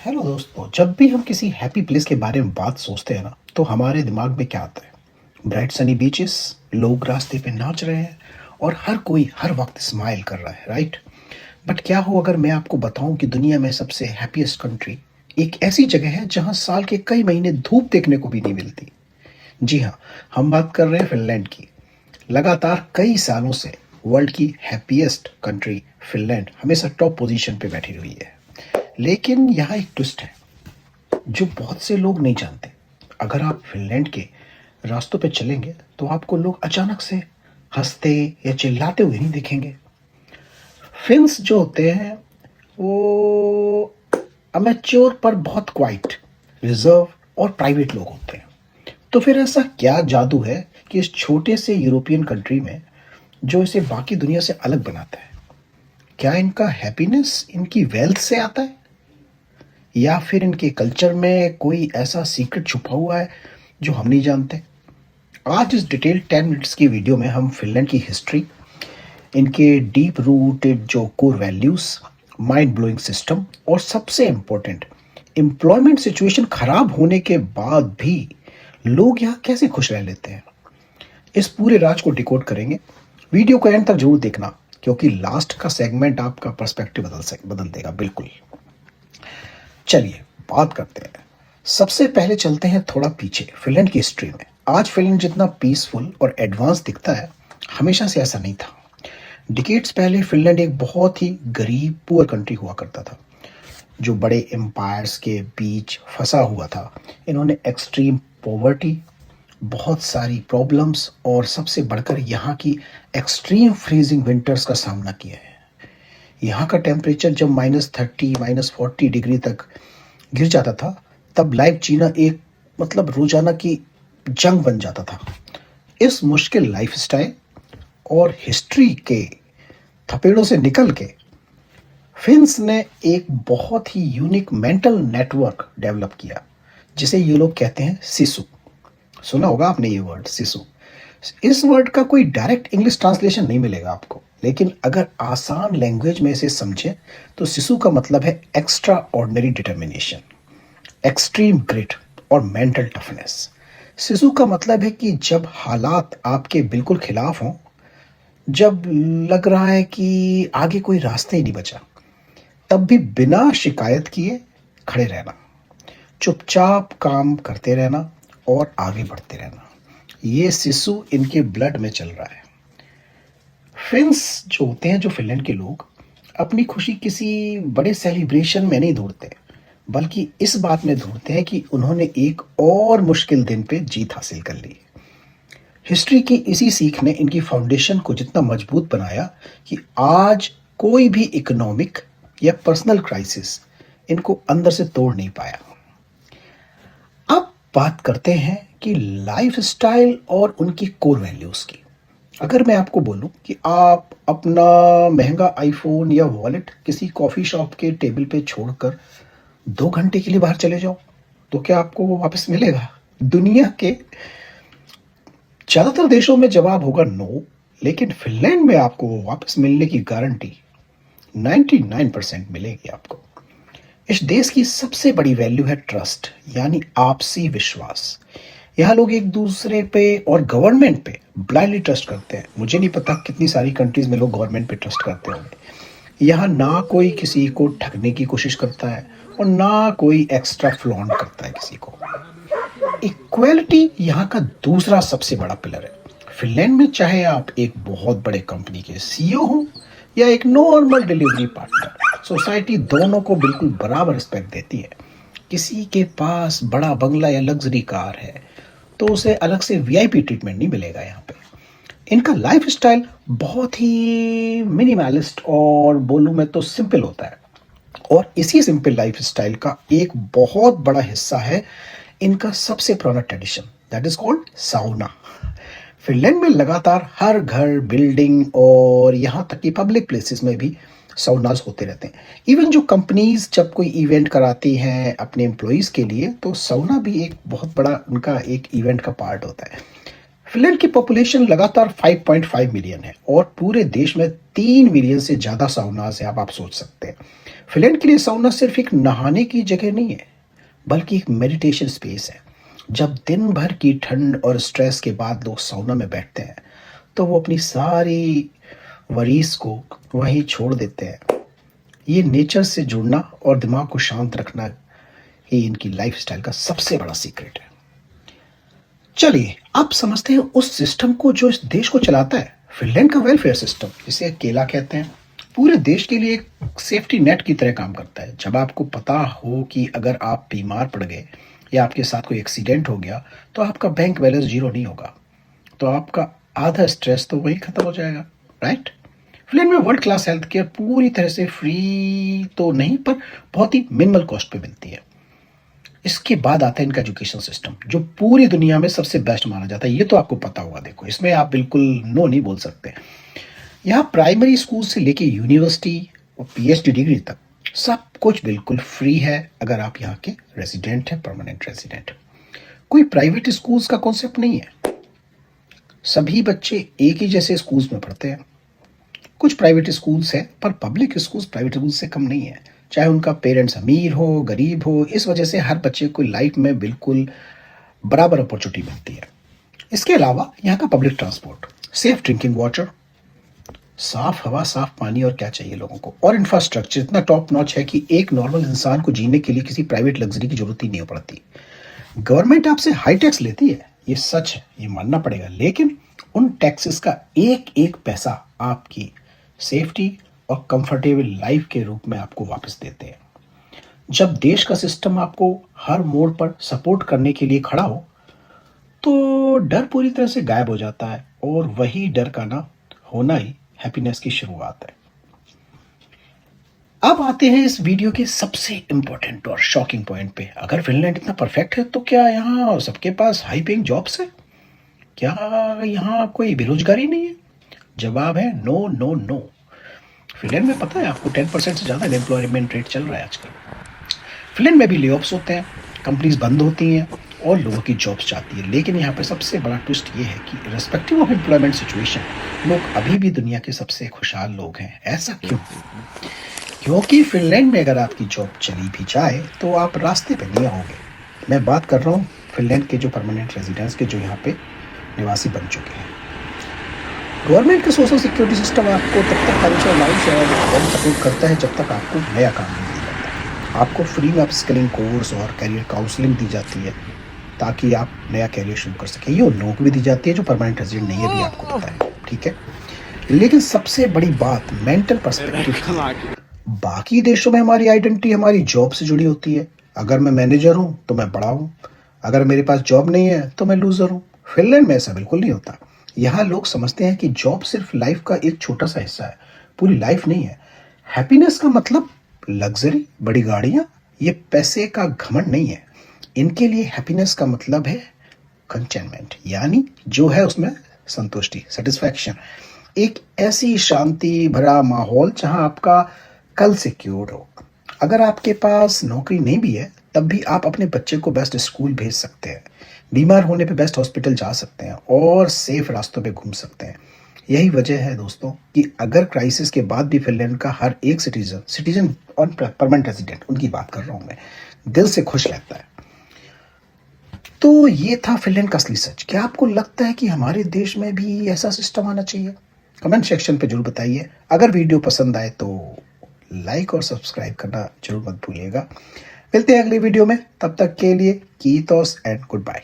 Hello दोस्तों, जब भी हम किसी हैप्पी प्लेस के बारे में बात सोचते हैं ना, तो हमारे दिमाग में क्या आता है? ब्राइट सनी बीचेस, लोग रास्ते पे नाच रहे हैं और हर कोई हर वक्त स्माइल कर रहा है, राइट? बट क्या हो अगर मैं आपको बताऊं कि दुनिया में सबसे हैप्पीएस्ट कंट्री एक ऐसी जगह है जहां साल के कई महीने धूप देखने को भी नहीं मिलती। जी हाँ, हम बात कर रहे हैं फिनलैंड की। लगातार कई सालों से वर्ल्ड की हैप्पीएस्ट कंट्री फिनलैंड हमेशा टॉप पोजीशन पे बैठी हुई है। लेकिन यहाँ एक ट्विस्ट है जो बहुत से लोग नहीं जानते। अगर आप फिनलैंड के रास्तों पे चलेंगे तो आपको लोग अचानक से हंसते या चिल्लाते हुए नहीं दिखेंगे। फिन्स जो होते हैं वो अमेच्योर पर बहुत क्वाइट, रिजर्व और प्राइवेट लोग होते हैं। तो फिर ऐसा क्या जादू है कि इस छोटे से यूरोपियन कंट्री में जो इसे बाकी दुनिया से अलग बनाता है? क्या इनका हैप्पीनेस इनकी वेल्थ से आता है, या फिर इनके कल्चर में कोई ऐसा सीक्रेट छुपा हुआ है जो हम नहीं जानते? आज इस डिटेल 10 मिनट्स की वीडियो में हम फिनलैंड की हिस्ट्री, इनके डीप रूटेड जो core values, mind blowing system और सबसे इम्पोर्टेंट एम्प्लॉयमेंट सिचुएशन खराब होने के बाद भी लोग यहाँ कैसे खुश रह लेते हैं, इस पूरे राज को डिकोड करेंगे। वीडियो को एंड तक जरूर देखना, क्योंकि लास्ट का सेगमेंट आपका पर्सपेक्टिव बदल देगा बिल्कुल। चलिए बात करते हैं। सबसे पहले चलते हैं थोड़ा पीछे फिनलैंड की हिस्ट्री में। आज फिनलैंड जितना पीसफुल और एडवांस दिखता है, हमेशा से ऐसा नहीं था। डिकेड्स पहले फिनलैंड एक बहुत ही गरीब पुअर कंट्री हुआ करता था, जो बड़े एम्पायर्स के बीच फंसा हुआ था। इन्होंने एक्सट्रीम पॉवर्टी, बहुत सारी प्रॉब्लम्स और सबसे बढ़कर यहाँ की एक्सट्रीम फ्रीजिंग विंटर्स का सामना किया है। यहाँ का टेम्परेचर जब -30 -40 डिग्री तक गिर जाता था, तब लाइफ जीना एक रोजाना की जंग बन जाता था। इस मुश्किल लाइफस्टाइल और हिस्ट्री के थपेड़ों से निकल के फिन्स ने एक बहुत ही यूनिक मेंटल नेटवर्क डेवलप किया, जिसे ये लोग कहते हैं सिसु। सुना होगा आपने ये वर्ड सिसु। इस वर्ड का कोई डायरेक्ट इंग्लिश ट्रांसलेशन नहीं मिलेगा आपको, लेकिन अगर आसान लैंग्वेज में इसे समझें तो सिसु का मतलब है extraordinary determination, extreme grit और मेंटल टफनेस। सिसु का मतलब है कि जब हालात आपके बिल्कुल खिलाफ हों, जब लग रहा है कि आगे कोई रास्ता ही नहीं बचा, तब भी बिना शिकायत किए खड़े रहना, चुपचाप काम करते रहना और आगे बढ़ते रहना, ये सिसु इनके ब्लड में चल रहा है। फिन्स जो होते हैं, जो फिनलैंड के लोग, अपनी खुशी किसी बड़े सेलिब्रेशन में नहीं ढूंढते, बल्कि इस बात में ढूंढते हैं कि उन्होंने एक और मुश्किल दिन पे जीत हासिल कर ली। हिस्ट्री की इसी सीख ने इनकी फाउंडेशन को जितना मजबूत बनाया कि आज कोई भी इकोनॉमिक या पर्सनल क्राइसिस इनको अंदर से तोड़ नहीं पाया। अब बात करते हैं कि लाइफस्टाइल और उनकी कोर वैल्यूज की। अगर मैं आपको बोलूं कि आप अपना महंगा आईफोन या वॉलेट किसी कॉफी शॉप के टेबल पे छोड़कर 2 घंटे के लिए बाहर चले जाओ, तो क्या आपको वो वापस मिलेगा? दुनिया के ज्यादातर देशों में जवाब होगा नो, लेकिन फिनलैंड में आपको वो वापस मिलने की गारंटी 99% मिलेगी आपको। इस देश की सबसे बड़ी वैल्यू है ट्रस्ट, यानी आपसी विश्वास। यहाँ लोग एक दूसरे पे और गवर्नमेंट पे ब्लाइंडली ट्रस्ट करते हैं। मुझे नहीं पता कितनी सारी कंट्रीज में लोग गवर्नमेंट पे ट्रस्ट करते होंगे। यहाँ ना कोई किसी को ठगने की कोशिश करता है और ना कोई एक्स्ट्रा फ्लॉन्ट करता है किसी को। इक्वेलिटी यहाँ का दूसरा सबसे बड़ा पिलर है। फिनलैंड में चाहे आप एक बहुत बड़े कंपनी के सीईओ हो या एक नॉर्मल डिलीवरी पार्टनर, सोसाइटी दोनों को बिल्कुल बराबर रिस्पेक्ट देती है। किसी के पास बड़ा बंगला या लग्जरी कार है तो उसे अलग से वीआईपी ट्रीटमेंट नहीं मिलेगा यहाँ पे। इनका लाइफस्टाइल बहुत ही मिनिमलिस्ट और बोलूँ मैं तो सिंपल होता है, और इसी सिंपल लाइफस्टाइल का एक बहुत बड़ा हिस्सा है इनका सबसे पुराना tradition, that is called sauna. Finland में लगातार हर घर, बिल्डिंग और यहाँ तक कि पब्लिक प्लेसेस में भी साउनाज होते रहते हैं। इवन जो कंपनीज जब कोई इवेंट कराती हैं अपने एम्प्लॉयज के लिए, तो साउना भी एक बहुत बड़ा उनका एक इवेंट का पार्ट होता है। फिनलैंड की पॉपुलेशन लगातार 5.5 मिलियन है और पूरे देश में 3 मिलियन से ज़्यादा साउनाज है। अब आप सोच सकते हैं फिनलैंड के लिए साउना सिर्फ एक नहाने की जगह नहीं है, बल्कि एक मेडिटेशन स्पेस है। जब दिन भर की ठंड और स्ट्रेस के बाद लोग साउना में बैठते हैं, तो वो अपनी सारी वरीज को वहीं छोड़ देते हैं। ये नेचर से जुड़ना और दिमाग को शांत रखना ही इनकी लाइफस्टाइल का सबसे बड़ा सीक्रेट है। चलिए अब समझते हैं उस सिस्टम को जो इस देश को चलाता है, फिनलैंड का वेलफेयर सिस्टम, जिसे केला कहते हैं। पूरे देश के लिए एक सेफ्टी नेट की तरह काम करता है। जब आपको पता हो कि अगर आप बीमार पड़ गए या आपके साथ कोई एक्सीडेंट हो गया, तो आपका बैंक बैलेंस जीरो नहीं होगा, तो आपका आधा स्ट्रेस तो वही खत्म हो जाएगा, राइट। फिनलैंड में वर्ल्ड क्लास हेल्थ केयर पूरी तरह से फ्री तो नहीं, पर बहुत ही मिनिमल कॉस्ट पे मिलती है। इसके बाद आता है इनका एजुकेशन सिस्टम, जो पूरी दुनिया में सबसे बेस्ट माना जाता है। ये तो आपको पता होगा, देखो इसमें आप बिल्कुल नो नहीं बोल सकते। यहाँ प्राइमरी स्कूल से लेके यूनिवर्सिटी और पीएचडी डिग्री तक सब कुछ बिल्कुल फ्री है, अगर आप यहाँ के रेजिडेंट हैं, परमानेंट रेजिडेंट। कोई प्राइवेट स्कूल्स का कॉन्सेप्ट नहीं है, सभी बच्चे एक ही जैसे स्कूल्स में पढ़ते हैं। कुछ प्राइवेट स्कूल्स हैं, पर पब्लिक स्कूल्स प्राइवेट स्कूल से कम नहीं है। चाहे उनका पेरेंट्स अमीर हो गरीब हो, इस वजह से हर बच्चे को लाइफ में बिल्कुल बराबर अपॉर्चुनिटी मिलती है। इसके अलावा यहाँ का public transport, safe drinking water, साफ हवा, साफ पानी, और क्या चाहिए लोगों को, और इंफ्रास्ट्रक्चर इतना टॉप नॉच है कि एक नॉर्मल इंसान को जीने के लिए किसी प्राइवेट लग्जरी की जरूरत ही नहीं पड़ती। गवर्नमेंट आपसे हाई टैक्स लेती है, ये सच है, ये मानना पड़ेगा, लेकिन उन टैक्सेस का एक एक पैसा आपकी सेफ्टी और कंफर्टेबल लाइफ के रूप में आपको वापस देते हैं। जब देश का सिस्टम आपको हर मोड़ पर सपोर्ट करने के लिए खड़ा हो, तो डर पूरी तरह से गायब हो जाता है, और वही डर का ना होना ही हैप्पीनेस की शुरुआत है। अब आते हैं इस वीडियो के सबसे इंपॉर्टेंट और शॉकिंग पॉइंट पे। अगर फिनलैंड इतना परफेक्ट है, तो क्या यहाँ सबके पास हाई पेइंग जॉब्स है? क्या यहाँ कोई बेरोजगारी नहीं है? जवाब है नो नो नो। फिनलैंड में पता है आपको 10% से ज़्यादा अनएम्प्लॉयमेंट रेट चल रहा है आजकल। फिनलैंड में भी लेऑफ्स होते हैं, कंपनीज बंद होती हैं और लोगों की जॉब्स जाती है। लेकिन यहाँ पे सबसे बड़ा ट्विस्ट ये है कि रिस्पेक्टिव ऑफ एम्प्लॉयमेंट सिचुएशन, लोग अभी भी दुनिया के सबसे खुशहाल लोग हैं। ऐसा क्यों? क्योंकि फिनलैंड में अगर आपकी जॉब चली भी जाए, तो आप रास्ते पे नहीं आओगे। मैं बात कर रहा हूँ फिनलैंड के जो परमानेंट रेजिडेंट्स के, जो यहाँ पे निवासी बन चुके हैं। गवर्नमेंट का सोशल सिक्योरिटी सिस्टम आपको तब तक फाइनेंशियल अलाउंस और सपोर्ट करता है जब तक आपको नया काम नहीं दिया जाता। आपको फ्री में अपस्किलिंग कोर्स और करियर काउंसलिंग दी जाती है, ताकि आप नया करियर शुरू कर सकें। ये उन लोगों को भी दी जाती है जो परमानेंट रेजिडेंट नहीं है, भी आपको पता है, ठीक है। लेकिन सबसे बड़ी बात मेंटल पर्सपेक्टिव की। बाकी देशों में हमारी आइडेंटिटी हमारी जॉब से जुड़ी होती है। अगर मैं मैनेजर हूँ तो मैं बड़ा हूँ, अगर मेरे पास जॉब नहीं है तो मैं लूजर हूँ। फिनलैंड में ऐसा बिल्कुल नहीं होता। यहाँ लोग समझते हैं कि जॉब सिर्फ लाइफ का एक छोटा सा हिस्सा है, पूरी लाइफ नहीं है। हैप्पीनेस का मतलब लग्जरी, बड़ी गाड़ियाँ, ये पैसे का घमंड नहीं है। इनके लिए हैप्पीनेस का मतलब है कंटेनमेंट, यानी जो है उसमें संतुष्टि, सेटिस्फैक्शन। एक ऐसी शांति भरा माहौल जहां आपका कल सिक्योर हो। अगर आपके पास नौकरी नहीं भी है, तब भी आप अपने बच्चे को बेस्ट स्कूल भेज सकते हैं, बीमार होने पे बेस्ट हॉस्पिटल जा सकते हैं, और सेफ रास्तों पे घूम सकते हैं। यही वजह है दोस्तों कि अगर क्राइसिस के बाद भी फिनलैंड का हर एक सिटीजन और परमानेंट रेजिडेंट, उनकी बात कर रहा हूं मैं, दिल से खुश रहता है। तो ये था फिनलैंड का असली सच। क्या आपको लगता है कि हमारे देश में भी ऐसा सिस्टम आना चाहिए? कमेंट सेक्शन पे जरूर बताइए। अगर वीडियो पसंद आए तो लाइक और सब्सक्राइब करना जरूर मत भूलिएगा। मिलते हैं अगली वीडियो में, तब तक के लिए कीतोस एंड गुड बाय।